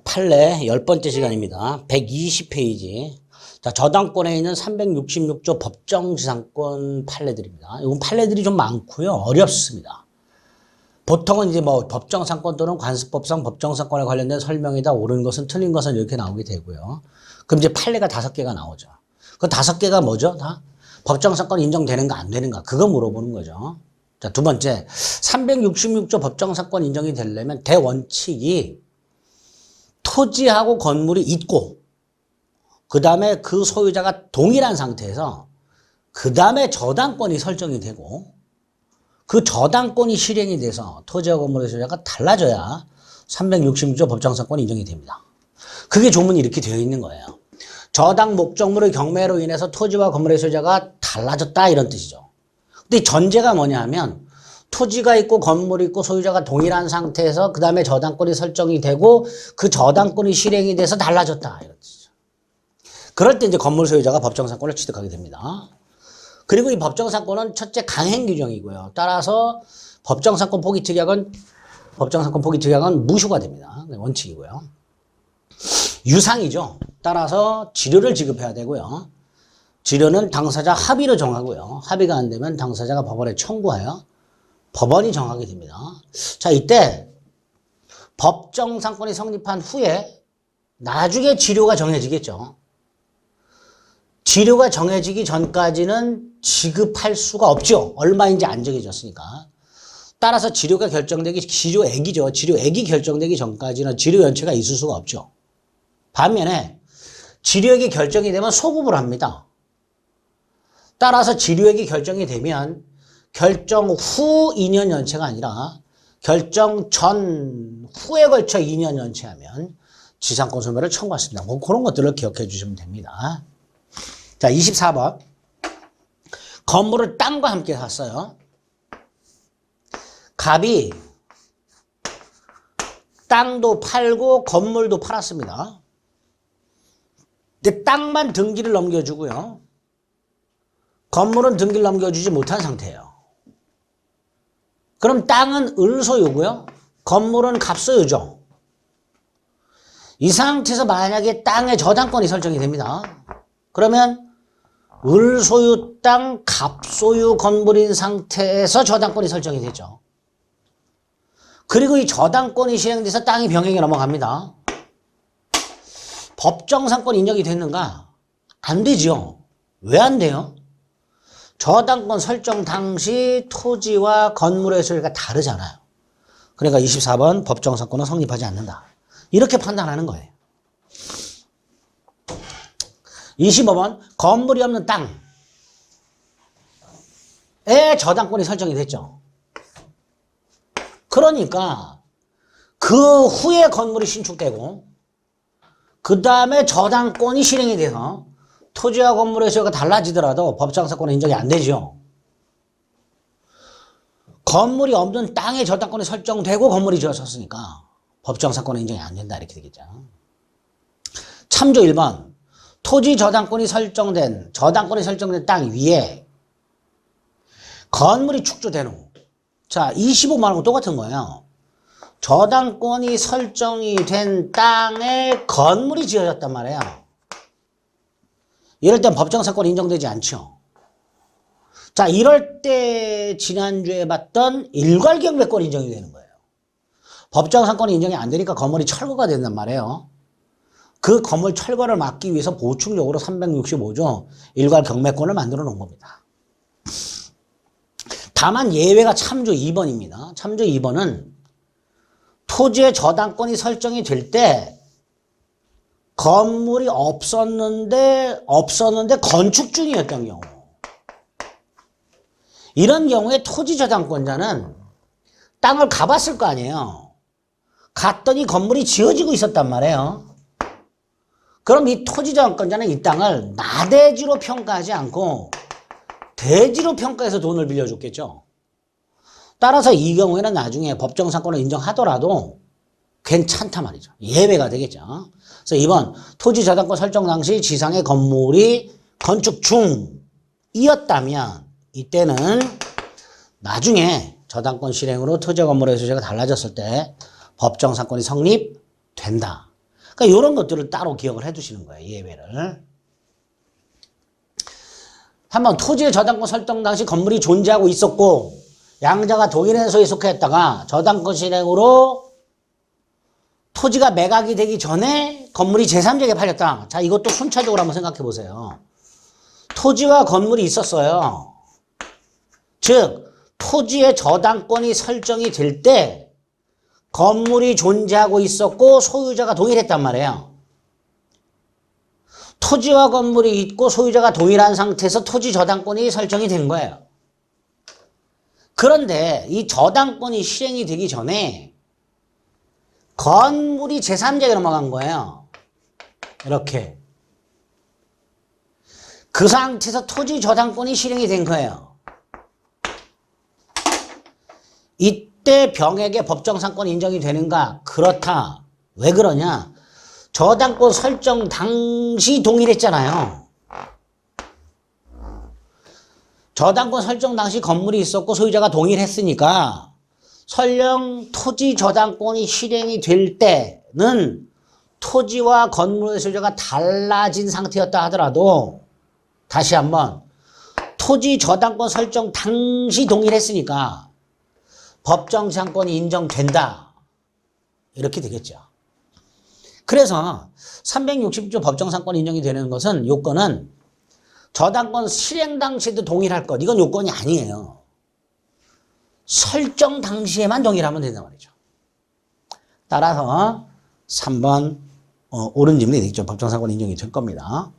판례 10번째 시간입니다. 120페이지. 자, 저당권에 있는 366조 법정지상권 판례들입니다. 이건 판례들이 좀 많고요. 어렵습니다. 보통은 이제 뭐 법정상권 또는 관습법상 법정상권에 관련된 설명이다. 옳은 것은 틀린 것은 이렇게 나오게 되고요. 그럼 이제 판례가 5개가 나오죠. 그 5개가 뭐죠? 다 법정상권 인정되는가 안 되는가 그거 물어보는 거죠. 자, 두 번째 366조 법정상권 인정이 되려면 대원칙이 토지하고 건물이 있고 그 다음에 그 소유자가 동일한 상태에서 그 다음에 저당권이 설정이 되고 그 저당권이 실행이 돼서 토지와 건물의 소유자가 달라져야 366조 법정상권이 인정이 됩니다. 그게 조문이 이렇게 되어 있는 거예요. 저당 목적물의 경매로 인해서 토지와 건물의 소유자가 달라졌다 이런 뜻이죠. 근데 전제가 뭐냐 하면 토지가 있고 건물이 있고 소유자가 동일한 상태에서 그 다음에 저당권이 설정이 되고 그 저당권이 실행이 돼서 달라졌다 이런 뜻이죠. 그럴 때 이제 건물 소유자가 법정상권을 취득하게 됩니다. 그리고 이 법정상권은 첫째 강행 규정이고요. 따라서 법정상권 포기 특약은 무효가 됩니다. 원칙이고요. 유상이죠. 따라서 지료를 지급해야 되고요. 지료는 당사자 합의로 정하고요. 합의가 안 되면 당사자가 법원에 청구하여 법원이 정하게 됩니다. 자, 이때 법정상권이 성립한 후에 나중에 지료가 정해지겠죠. 지료가 정해지기 전까지는 지급할 수가 없죠. 얼마인지 안 정해졌으니까. 따라서 지료액이죠. 지료액이 결정되기 전까지는 지료 연체가 있을 수가 없죠. 반면에 지료액이 결정이 되면 소급을 합니다. 따라서 지료액이 결정이 되면 결정 후 2년 연체가 아니라 결정 전 후에 걸쳐 2년 연체하면 지상권 소멸을 청구했습니다. 그런 것들을 기억해 주시면 됩니다. 자, 24번. 건물을 땅과 함께 샀어요. 갑이 땅도 팔고 건물도 팔았습니다. 근데 땅만 등기를 넘겨주고요. 건물은 등기를 넘겨주지 못한 상태예요. 그럼 땅은 을소유고요. 건물은 갑소유죠. 이 상태에서 만약에 땅의 저당권이 설정이 됩니다. 그러면 을소유 땅, 갑소유 건물인 상태에서 저당권이 설정이 되죠. 그리고 이 저당권이 실행돼서 땅이 병행에 넘어갑니다. 법정상권 인정이 됐는가? 안 되죠. 왜 안 돼요? 저당권 설정 당시 토지와 건물의 소유가 다르잖아요. 그러니까 24번 법정상권은 성립하지 않는다. 이렇게 판단하는 거예요. 25번 건물이 없는 땅에 저당권이 설정이 됐죠. 그러니까 그 후에 건물이 신축되고 그 다음에 저당권이 실행이 돼서 토지와 건물의 소유가 달라지더라도 법정상권은 인정이 안 되죠. 건물이 없는 땅에 저당권이 설정되고 건물이 지어졌으니까 법정상권은 인정이 안 된다 이렇게 되겠죠. 참조 1번 토지 저당권이 설정된 땅 위에 건물이 축조된 후 자 25만원하고 똑같은 거예요. 저당권이 설정이 된 땅에 건물이 지어졌단 말이에요. 이럴 땐 법정상권 인정되지 않죠. 자, 이럴 때 지난주에 봤던 일괄경매권 인정이 되는 거예요. 법정상권이 인정이 안 되니까 건물이 철거가 된단 말이에요. 그 건물 철거를 막기 위해서 보충적으로 365조 일괄경매권을 만들어 놓은 겁니다. 다만 예외가 참조 2번입니다. 참조 2번은 토지의 저당권이 설정이 될 때 건물이 없었는데 건축 중이었던 경우. 이런 경우에 토지 저당권자는 땅을 가봤을 거 아니에요. 갔더니 건물이 지어지고 있었단 말이에요. 그럼 이 토지 저당권자는 이 땅을 나대지로 평가하지 않고 대지로 평가해서 돈을 빌려줬겠죠. 따라서 이 경우에는 나중에 법정상권을 인정하더라도 괜찮단 말이죠. 예외가 되겠죠. 그래서 2번 토지 저당권 설정 당시 지상의 건물이 건축 중이었다면 이때는 나중에 저당권 실행으로 토지 건물의 소재가 달라졌을 때 법정상권이 성립된다. 그러니까 이런 것들을 따로 기억을 해 두시는 거예요. 예외를. 한번 토지의 저당권 설정 당시 건물이 존재하고 있었고 양자가 동일한 소유에 속했다가 저당권 실행으로 토지가 매각이 되기 전에 건물이 제3자에게 팔렸다. 자, 이것도 순차적으로 한번 생각해 보세요. 토지와 건물이 있었어요. 즉 토지의 저당권이 설정이 될 때 건물이 존재하고 있었고 소유자가 동일했단 말이에요. 토지와 건물이 있고 소유자가 동일한 상태에서 토지 저당권이 설정이 된 거예요. 그런데 이 저당권이 실행이 되기 전에 건물이 제3자에게 넘어간 거예요. 이렇게. 그 상태에서 토지 저당권이 실행이 된 거예요. 이때 병에게 법정상권 인정이 되는가? 그렇다. 왜 그러냐? 저당권 설정 당시 동일했잖아요. 저당권 설정 당시 건물이 있었고 소유자가 동일했으니까 설령 토지 저당권이 실행이 될 때는 토지와 건물의 소유자가 달라진 상태였다 하더라도 다시 한번 토지 저당권 설정 당시 동일했으니까 법정상권이 인정된다. 이렇게 되겠죠. 그래서 360조 법정상권 인정이 되는 것은 요건은 저당권 실행 당시에도 동일할 것. 이건 요건이 아니에요. 설정 당시에만 동일하면 된단 말이죠. 따라서 3번 옳은 질문이 되겠죠. 법정상권 인정이 될 겁니다.